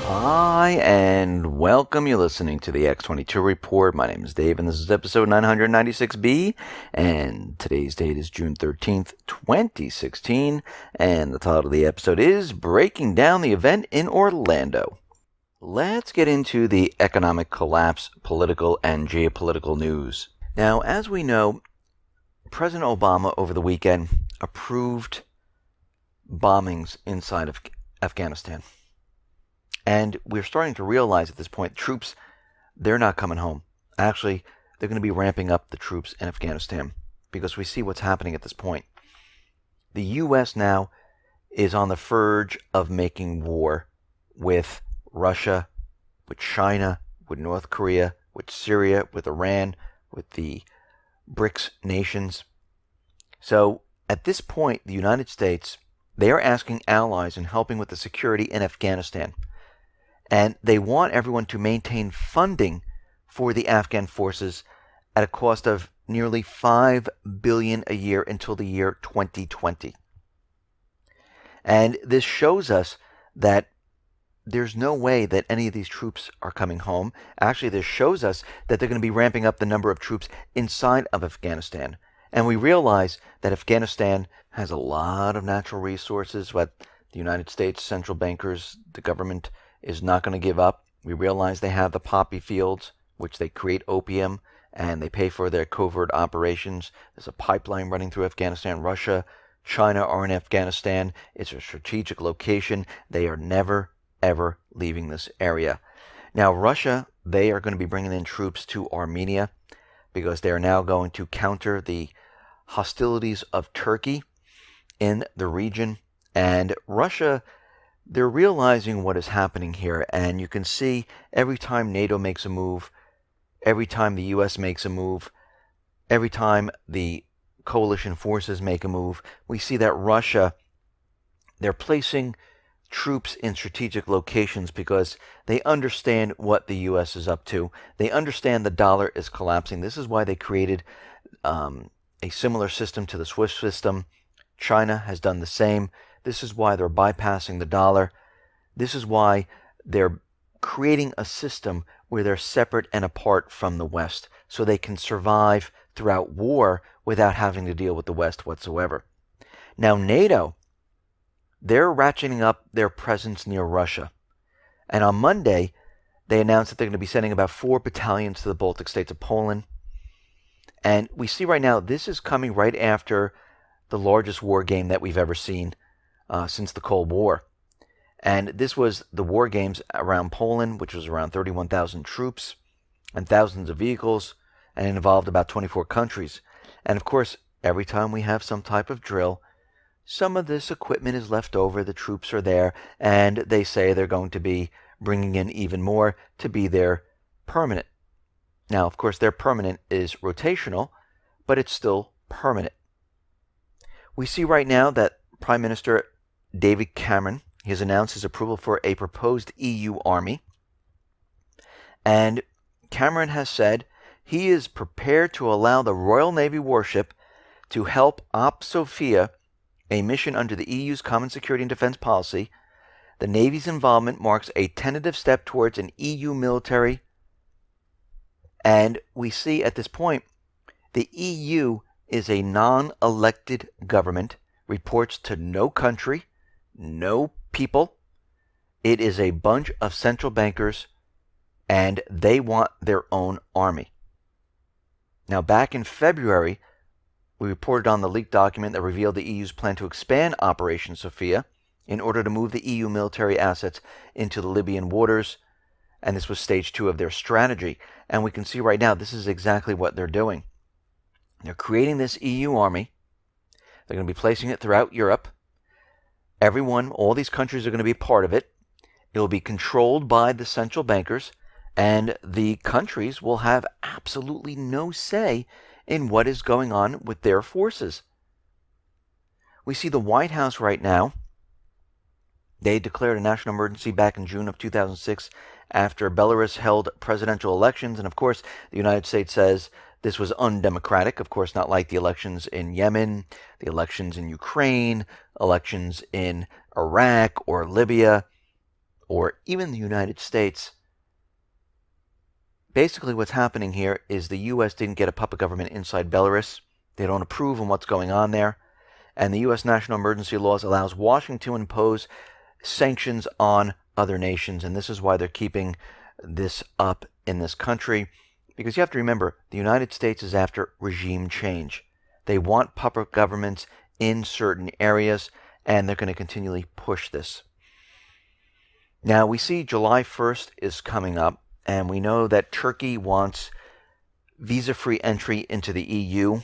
Hi, and welcome. You're listening to the X22 Report. My name is Dave, and this is episode 996B, and today's date is June 13th, 2016, and the title of the episode is Breaking Down the Event in Orlando. Let's get into the economic collapse, political, and geopolitical news. Now, as we know, President Obama over the weekend approved bombings inside of Afghanistan. And we're starting to realize at this point, troops, they're not coming home. Actually, they're going to be ramping up the troops in Afghanistan because we see what's happening at this point. The U.S. now is on the verge of making war with Russia, with China, with North Korea, with Syria, with Iran, with the BRICS nations. So at this point, the United States, they are asking allies and helping with the security in Afghanistan. And they want everyone to maintain funding for the Afghan forces at a cost of nearly $5 billion a year until the year 2020. And this shows us that there's no way that any of these troops are coming home. Actually, this shows us that they're going to be ramping up the number of troops inside of Afghanistan. And we realize that Afghanistan has a lot of natural resources, but the United States central bankers, the government, is not going to give up. We realize they have the poppy fields, which they create opium, and they pay for their covert operations. There's a pipeline running through Afghanistan. Russia, China are in Afghanistan. It's a strategic location. They are never, ever leaving this area. Now, Russia, they are going to be bringing in troops to Armenia because they are now going to counter the hostilities of Turkey in the region. And Russia, they're realizing what is happening here, and you can see every time NATO makes a move, every time the U.S. makes a move, every time the coalition forces make a move, we see that Russia, they're placing troops in strategic locations because they understand what the U.S. is up to. They understand the dollar is collapsing. This is why they created a similar system to the SWIFT system. China has done the same. This is why they're bypassing the dollar. This is why they're creating a system where they're separate and apart from the West so they can survive throughout war without having to deal with the West whatsoever. Now, NATO, they're ratcheting up their presence near Russia. And on Monday, they announced that they're going to be sending about 4 battalions to the Baltic states of Poland. And we see right now, this is coming right after the largest war game that we've ever seen since the Cold War. And this was the war games around Poland, which was around 31,000 troops and thousands of vehicles, and it involved about 24 countries. And of course, every time we have some type of drill, some of this equipment is left over, the troops are there, and they say they're going to be bringing in even more to be their permanent. Now, of course, their permanent is rotational, but it's still permanent. We see right now that Prime Minister David Cameron, he has announced his approval for a proposed EU army. And Cameron has said he is prepared to allow the Royal Navy warship to help Op Sophia, a mission under the EU's Common Security and Defense Policy. The Navy's involvement marks a tentative step towards an EU military. And we see at this point, the EU is a non-elected government, reports to no country, no people. It is a bunch of central bankers, and they want their own army. Now, back in February, we reported on the leaked document that revealed the EU's plan to expand Operation Sophia in order to move the EU military assets into the Libyan waters, and this was stage 2 of their strategy. And we can see right now, this is exactly what they're doing. They're creating this EU army. They're going to be placing it throughout Europe. Everyone, all these countries are going to be part of it. It will be controlled by the central bankers, and the countries will have absolutely no say in what is going on with their forces. We see the White House right now. They declared a national emergency back in June of 2006 after Belarus held presidential elections. And of course, the United States says this was undemocratic. Of course, not like the elections in Yemen, the elections in Ukraine, elections in Iraq or Libya. or even the United States, basically what's happening here is the U.S. didn't get a puppet government inside Belarus. They don't approve of what's going on there. And the U.S. national emergency laws allows Washington to impose sanctions on other nations. And this is why they're keeping this up in this country. Because you have to remember, the United States is after regime change. They want puppet governments in certain areas, and they're going to continually push this. Now, we see July 1st is coming up, and we know that Turkey wants visa-free entry into the EU.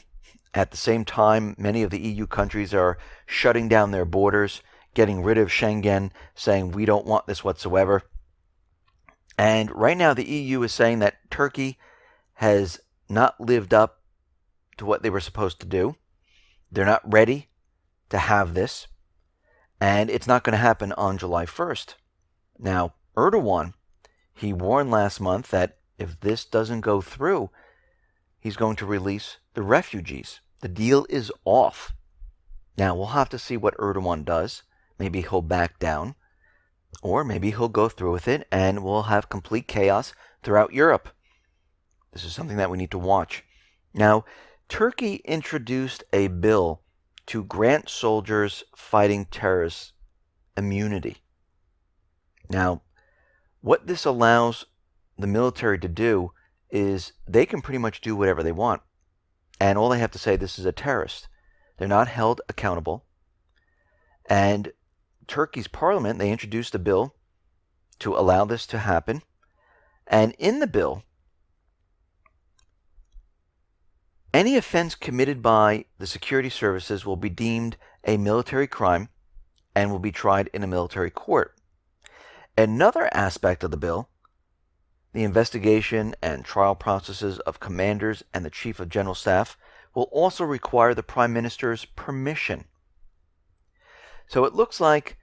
At the same time, many of the EU countries are shutting down their borders, getting rid of Schengen, saying we don't want this whatsoever. And right now the EU is saying that Turkey has not lived up to what they were supposed to do. They're not ready to have this. And it's not going to happen on July 1st. Now, Erdogan, he warned last month that if this doesn't go through, he's going to release the refugees. The deal is off. Now, we'll have to see what Erdogan does. Maybe he'll back down, or maybe he'll go through with it, and we'll have complete chaos throughout Europe. This is something that we need to watch. Now, Turkey introduced a bill to grant soldiers fighting terrorists immunity. Now, what this allows the military to do is they can pretty much do whatever they want. And all they have to say, this is a terrorist. They're not held accountable. And Turkey's parliament, they introduced a bill to allow this to happen. And in the bill, any offense committed by the security services will be deemed a military crime and will be tried in a military court. Another aspect of the bill, the investigation and trial processes of commanders and the Chief of General Staff, will also require the Prime Minister's permission. So it looks like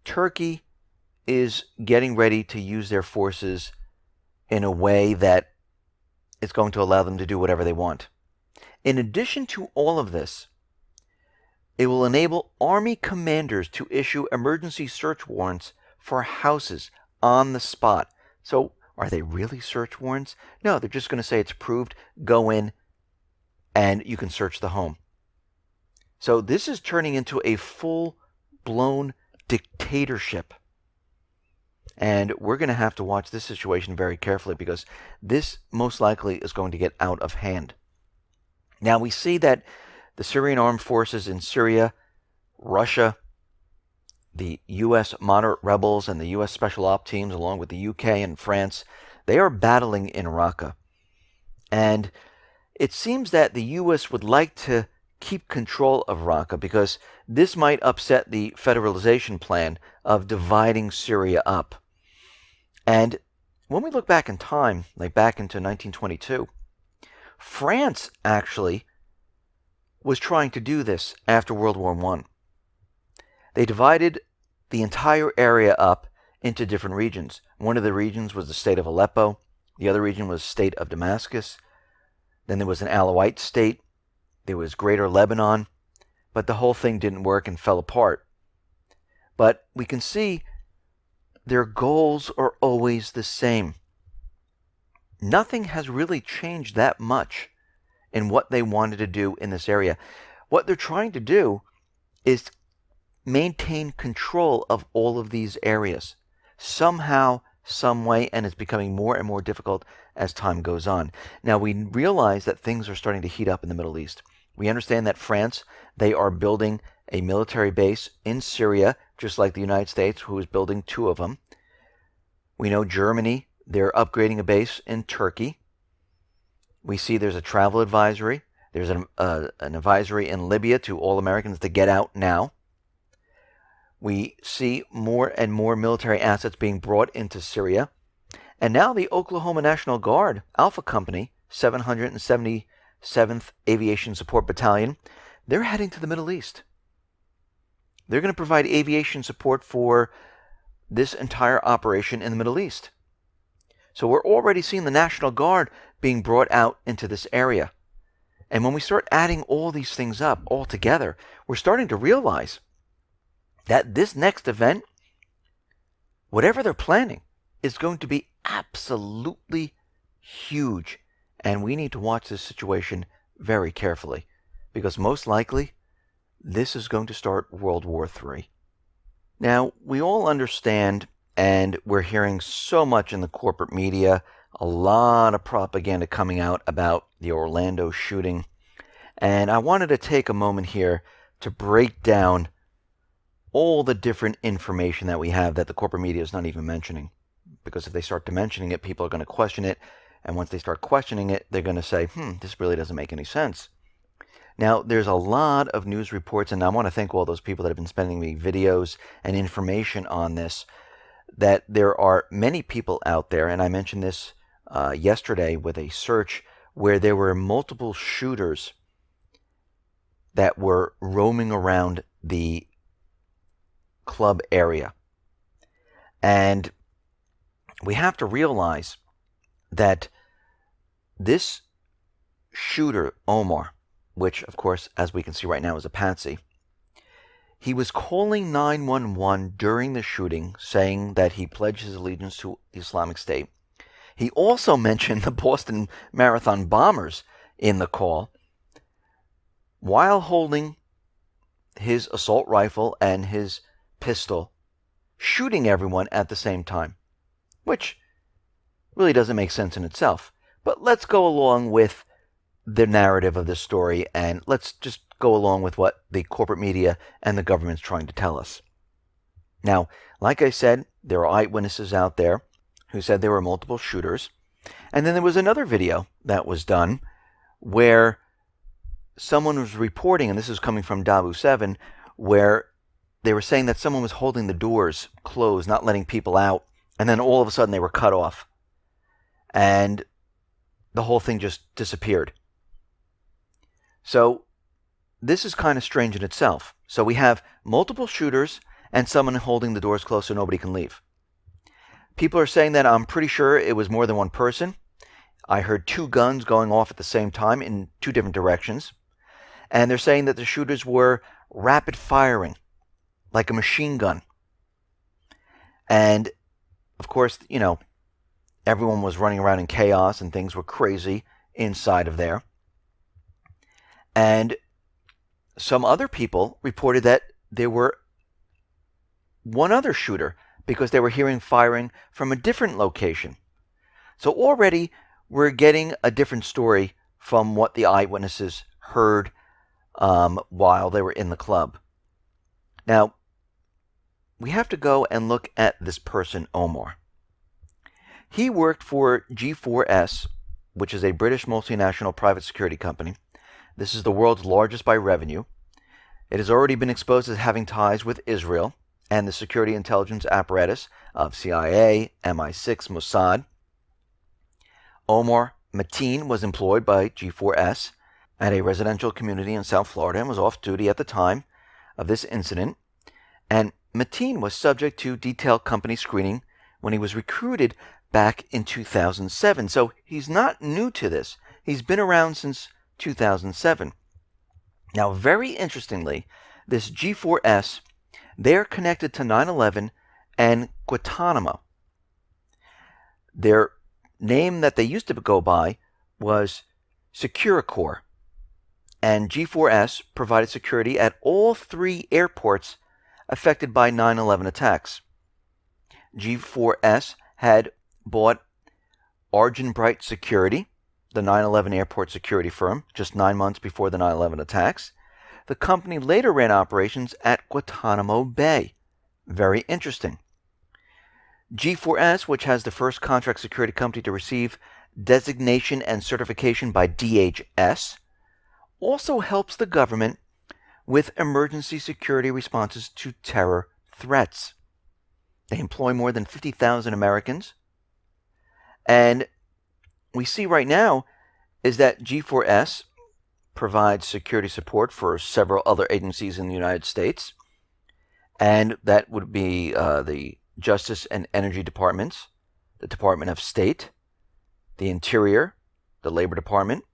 Turkey is getting ready to use their forces in a way that is going to allow them to do whatever they want. In addition to all of this, it will enable army commanders to issue emergency search warrants for houses on the spot. So are they really search warrants? No, they're just going to say it's approved, go in, and you can search the home. So this is turning into a full-blown dictatorship. And we're going to have to watch this situation very carefully because this most likely is going to get out of hand. Now we see that the Syrian armed forces in Syria, Russia, the U.S. moderate rebels and the U.S. special op teams, along with the U.K. and France, they are battling in Raqqa. And it seems that the U.S. would like to keep control of Raqqa because this might upset the federalization plan of dividing Syria up. And when we look back in time, like back into 1922, France actually was trying to do this after World War I. They divided the entire area up into different regions. One of the regions was the state of Aleppo. The other region was the state of Damascus. Then there was an Alawite state. There was Greater Lebanon. But the whole thing didn't work and fell apart. But we can see their goals are always the same. Nothing has really changed that much in what they wanted to do in this area. What they're trying to do is maintain control of all of these areas somehow, some way, and it's becoming more and more difficult as time goes on. Now, we realize that things are starting to heat up in the Middle East. We understand that France, they are building a military base in Syria, just like the United States, who is building 2 of them. We know Germany, they're upgrading a base in Turkey. We see there's a travel advisory. There's an advisory in Libya to all Americans to get out now. We see more and more military assets being brought into Syria. And now the Oklahoma National Guard Alpha Company, 777th Aviation Support Battalion, they're heading to the Middle East. They're going to provide aviation support for this entire operation in the Middle East. So we're already seeing the National Guard being brought out into this area. And when we start adding all these things up all together, we're starting to realize that this next event whatever they're planning is going to be absolutely huge. And we need to watch this situation very carefully, because most likely this is going to start World War III. Now, we all understand, and we're hearing so much in the corporate media, a lot of propaganda coming out about the Orlando shooting. And I wanted to take a moment here to break down all the different information that we have that the corporate media is not even mentioning. Because if they start to mentioning it, people are going to question it. And once they start questioning it, they're going to say, this really doesn't make any sense. Now, there's a lot of news reports, and I want to thank all those people that have been sending me videos and information on this, that there are many people out there, and I mentioned this yesterday with a search, where there were multiple shooters that were roaming around the club area. And we have to realize that this shooter, Omar, which, of course, as we can see right now, is a patsy, he was calling 911 during the shooting, saying that he pledged his allegiance to the Islamic State. He also mentioned the Boston Marathon bombers in the call, while holding his assault rifle and his pistol, shooting everyone at the same time, which really doesn't make sense in itself. But let's go along with the narrative of this story, and let's just go along with what the corporate media and the government's trying to tell us. Now, like I said, there are eyewitnesses out there who said there were multiple shooters. And then there was another video that was done where someone was reporting, and this is coming from Dabu 7, where they were saying that someone was holding the doors closed, not letting people out, and then all of a sudden they were cut off. And the whole thing just disappeared. So this is kind of strange in itself. So we have multiple shooters and someone holding the doors closed so nobody can leave. People are saying that I'm pretty sure it was more than one person. I heard two guns going off at the same time in two different directions. And they're saying that the shooters were rapid firing, like a machine gun. And, of course, everyone was running around in chaos and things were crazy inside of there. And some other people reported that there were one other shooter because they were hearing firing from a different location. So already we're getting a different story from what the eyewitnesses heard while they were in the club. Now, we have to go and look at this person, Omar. He worked for G4S, which is a British multinational private security company. This is the world's largest by revenue. It has already been exposed as having ties with Israel and the security intelligence apparatus of CIA, MI6, Mossad. Omar Mateen was employed by G4S at a residential community in South Florida and was off duty at the time of this incident. And Mateen was subject to detailed company screening when he was recruited back in 2007. So he's not new to this. He's been around since 2007. Now, very interestingly, this G4S, they're connected to 9/11 and Guantanamo. Their name that they used to go by was Securicor. And G4S provided security at all three airports affected by 9/11 attacks. G4S had bought Argent Bright Security, the 9/11 airport security firm, just 9 months before the 9/11 attacks. The company later ran operations at Guantanamo Bay. Very interesting. G4S, which has the first contract security company to receive designation and certification by DHS, also helps the government with emergency security responses to terror threats. They employ more than 50,000 Americans. And we see right now is that G4S provides security support for several other agencies in the United States. And that would be the Justice and Energy Departments, the Department of State, the Interior, the Labor Department,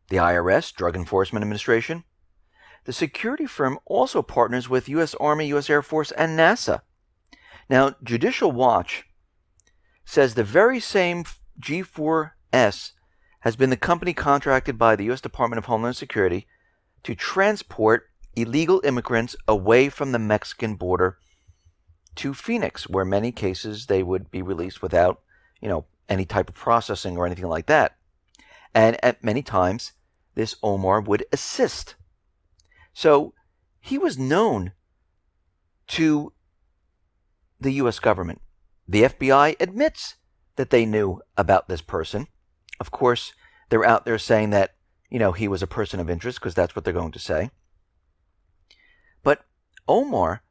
the IRS, Drug Enforcement Administration. The security firm also partners with U.S. Army, U.S. Air Force, and NASA. Now, Judicial Watch says the very same G4S has been the company contracted by the U.S. Department of Homeland Security to transport illegal immigrants away from the Mexican border to Phoenix, where in many cases they would be released without, any type of processing or anything like that. And at many times, this Omar would assist. So he was known to the U.S. government. The FBI admits that they knew about this person. Of course, they're out there saying that, he was a person of interest, because that's what they're going to say. But Omar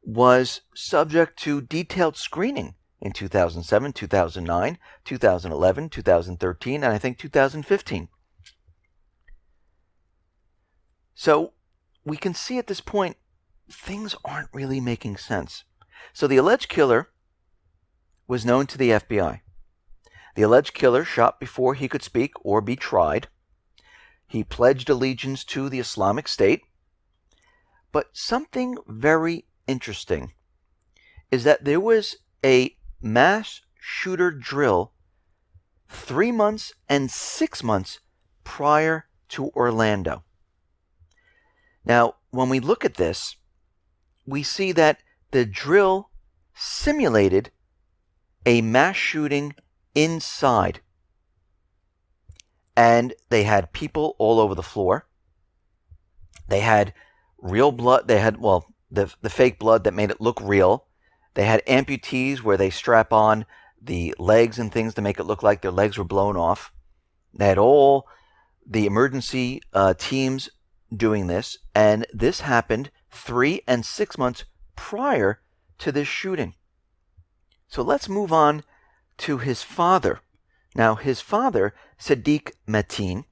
was subject to detailed screening in 2007, 2009, 2011, 2013, and I think 2015. So we can see at this point, things aren't really making sense. So the alleged killer was known to the FBI. The alleged killer shot before he could speak or be tried. He pledged allegiance to the Islamic State. But something very interesting is that there was a mass shooter drill 3 months and 6 months prior to Orlando. Now, when we look at this, we see that the drill simulated a mass shooting inside. And they had people all over the floor. They had real blood. They had, the fake blood that made it look real. They had amputees where they strap on the legs and things to make it look like their legs were blown off. They had all the emergency teams doing this. And this happened 3 and 6 months prior to this shooting. So let's move on to his father. Now, his father, Sadiq Mateen,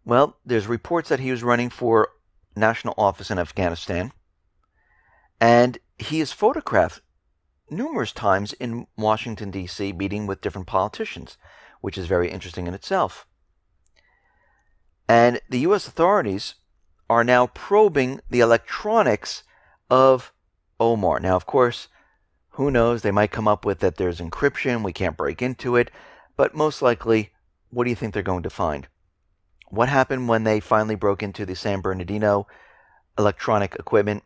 well, there's reports that he was running for national office in Afghanistan, and he is photographed numerous times in Washington, D.C., meeting with different politicians, which is very interesting in itself. And the U.S. authorities are now probing the electronics of Omar. Now, of course, who knows? They might come up with that there's encryption, we can't break into it, but most likely, what do you think they're going to find? What happened when they finally broke into the San Bernardino electronic equipment?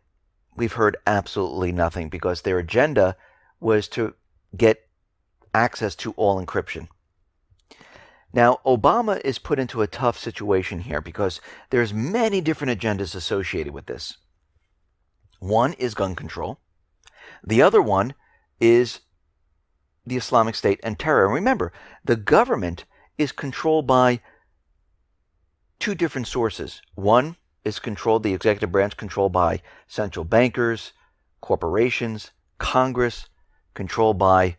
We've heard absolutely nothing, because their agenda was to get access to all encryption. Now, Obama is put into a tough situation here because there's many different agendas associated with this. One is gun control. The other one is the Islamic State and terror. And remember, the government is controlled by two different sources. One is controlled, the executive branch controlled by central bankers, corporations, Congress, controlled by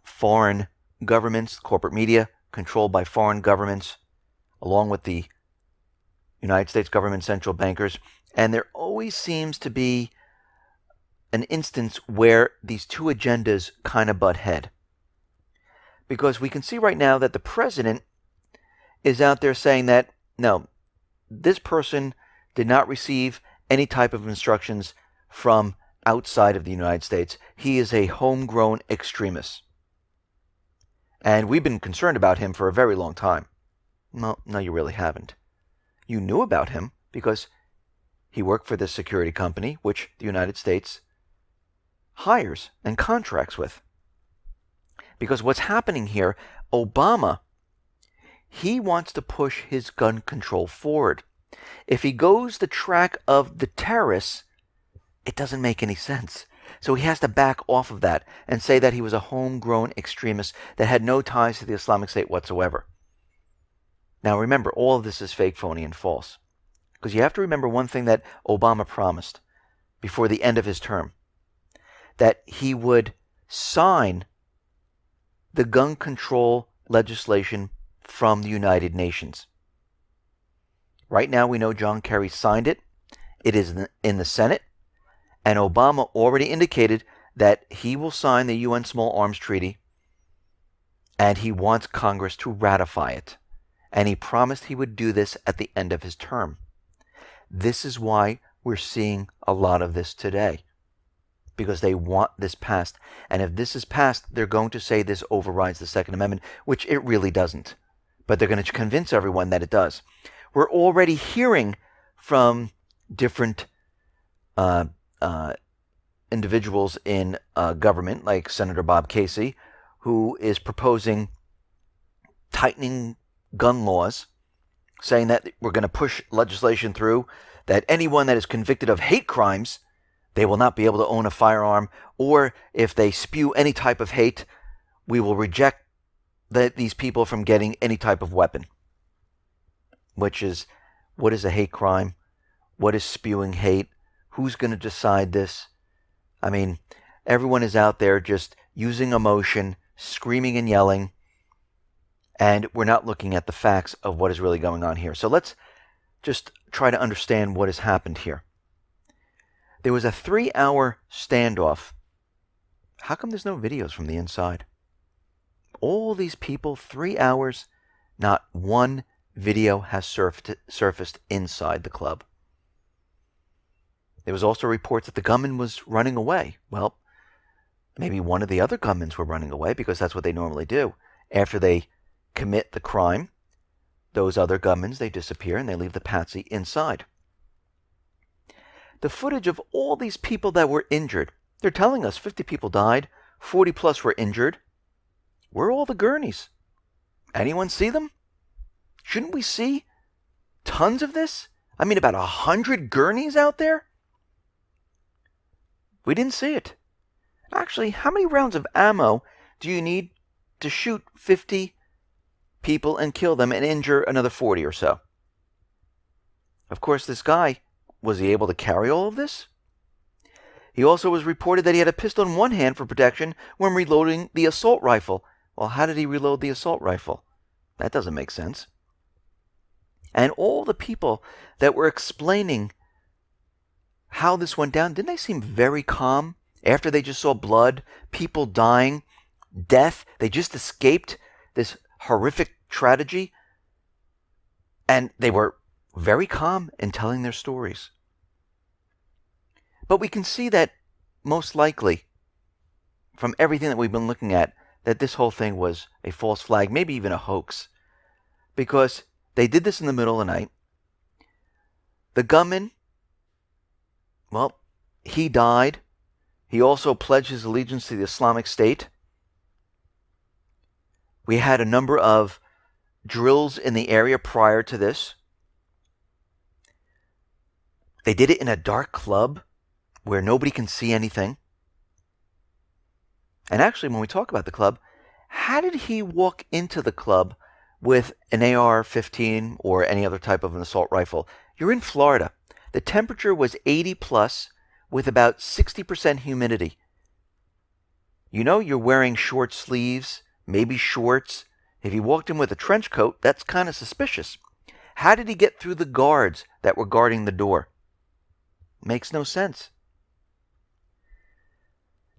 foreign governments, corporate media, controlled by foreign governments, along with the United States government central bankers. And there always seems to be an instance where these two agendas kind of butt head. Because we can see right now that the president is out there saying that, no, this person did not receive any type of instructions from outside of the United States. He is a homegrown extremist. And we've been concerned about him for a very long time. Well, no, you really haven't. You knew about him because he worked for this security company, which the United States hires and contracts with. Because what's happening here, Obama, he wants to push his gun control forward. If he goes the track of the terrorists, it doesn't make any sense. So he has to back off of that and say that he was a homegrown extremist that had no ties to the Islamic State whatsoever. Now remember, all of this is fake, phony, and false. Because you have to remember one thing that Obama promised before the end of his term, that he would sign the gun control legislation from the United Nations. Right now we know John Kerry signed it. It is in the Senate. And Obama already indicated that he will sign the UN Small Arms Treaty, and he wants Congress to ratify it. And he promised he would do this at the end of his term. This is why we're seeing a lot of this today. because they want this passed. And if this is passed, they're going to say this overrides the Second Amendment, which it really doesn't. But they're going to convince everyone that it does. We're already hearing from different individuals in government, like Senator Bob Casey, who is proposing tightening gun laws, saying that we're going to push legislation through that anyone that is convicted of hate crimes, they will not be able to own a firearm, or if they spew any type of hate, we will reject these people from getting any type of weapon. Which is, what is a hate crime? What is spewing hate? Who's going to decide this? I mean, everyone is out there just using emotion, screaming and yelling, and we're not looking at the facts of what is really going on here. So let's just try to understand what has happened here. There was a 3-hour standoff. How come there's no videos from the inside? All these people, 3 hours, not one video has surfaced inside the club. There was also reports that the gunman was running away. Well, maybe one of the other gunmen were running away, because that's what they normally do. After they commit the crime, those other gunmen, they disappear and they leave the patsy inside. The footage of all these people that were injured, they're telling us 50 people died, 40 plus were injured. Where are all the gurneys? Anyone see them? Shouldn't we see tons of this? I mean, about 100 gurneys out there? We didn't see it. Actually, how many rounds of ammo do you need to shoot 50 people and kill them and injure another 40 or so? Of course, this guy, was he able to carry all of this? He also was reported that he had a pistol in one hand for protection when reloading the assault rifle. Well, how did he reload the assault rifle? That doesn't make sense. And all the people that were explaining how this went down, didn't they seem very calm after they just saw blood, people dying, death? They just escaped this horrific tragedy, and they were very calm in telling their stories. But we can see that most likely, from everything that we've been looking at, that this whole thing was a false flag, maybe even a hoax, because they did this in the middle of the night. The gunman, well, he died. He also pledged his allegiance to the Islamic State. We had a number of drills in the area prior to this. They did it in a dark club where nobody can see anything. And actually, when we talk about the club, how did he walk into the club with an AR-15 or any other type of an assault rifle? You're in Florida. The temperature was 80 plus with about 60% humidity. You know, you're wearing short sleeves, maybe shorts. If he walked in with a trench coat, that's kind of suspicious. How did he get through the guards that were guarding the door? Makes no sense.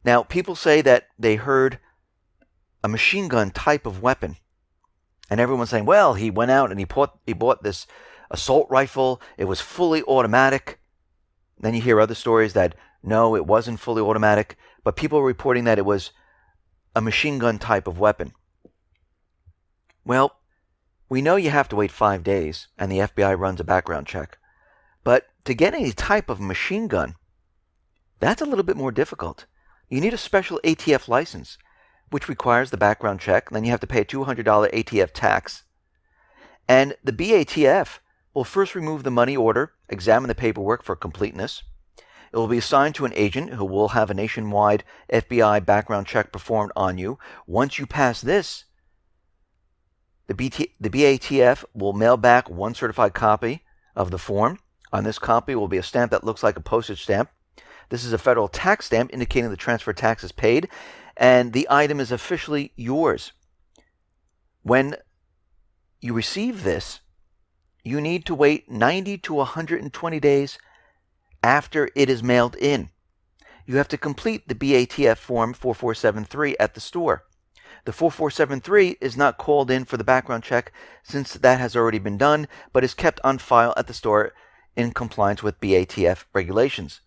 Now, people say that they heard a machine gun type of weapon. And everyone's saying, well, he went out and he bought this assault rifle. It was fully automatic. Then you hear other stories that, no, it wasn't fully automatic. But people are reporting that it was a machine gun type of weapon. Well, we know you have to wait 5 days, and the FBI runs a background check. But to get any type of machine gun, that's a little bit more difficult. You need a special ATF license, which requires the background check. Then you have to pay a $200 ATF tax. And the BATF will first remove the money order, examine the paperwork for completeness. It will be assigned to an agent who will have a nationwide FBI background check performed on you. Once you pass this, the BATF will mail back one certified copy of the form. On this copy will be a stamp that looks like a postage stamp. This is a federal tax stamp indicating the transfer tax is paid, and the item is officially yours. When you receive this, you need to wait 90 to 120 days after it is mailed in. You have to complete the BATF form 4473 at the store. The 4473 is not called in for the background check since that has already been done, but is kept on file at the store in compliance with BATF regulations.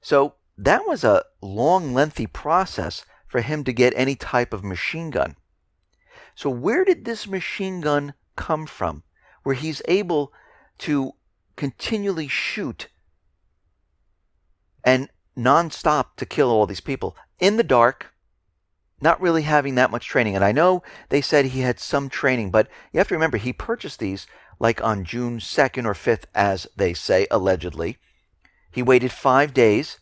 So that was a long, lengthy process for him to get any type of machine gun. So where did this machine gun come from, where he's able to continually shoot and nonstop to kill all these people in the dark, not really having that much training? And I know they said he had some training, but you have to remember, he purchased these like on June 2nd or 5th, as they say, allegedly. He waited 5 days,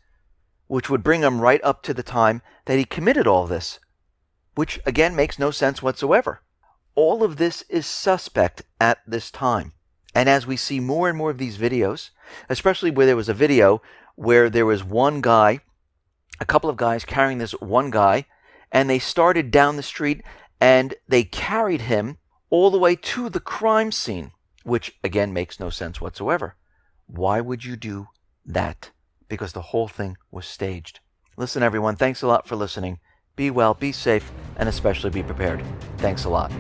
which would bring him right up to the time that he committed all this, which again makes no sense whatsoever. All of this is suspect at this time. And as we see more and more of these videos, especially where there was a video where there was one guy, a couple of guys carrying this one guy, and they started down the street and they carried him all the way to the crime scene, which again makes no sense whatsoever. Why would you do that? Because the whole thing was staged. Listen, everyone, thanks a lot for listening. Be well, be safe, and especially be prepared. Thanks a lot.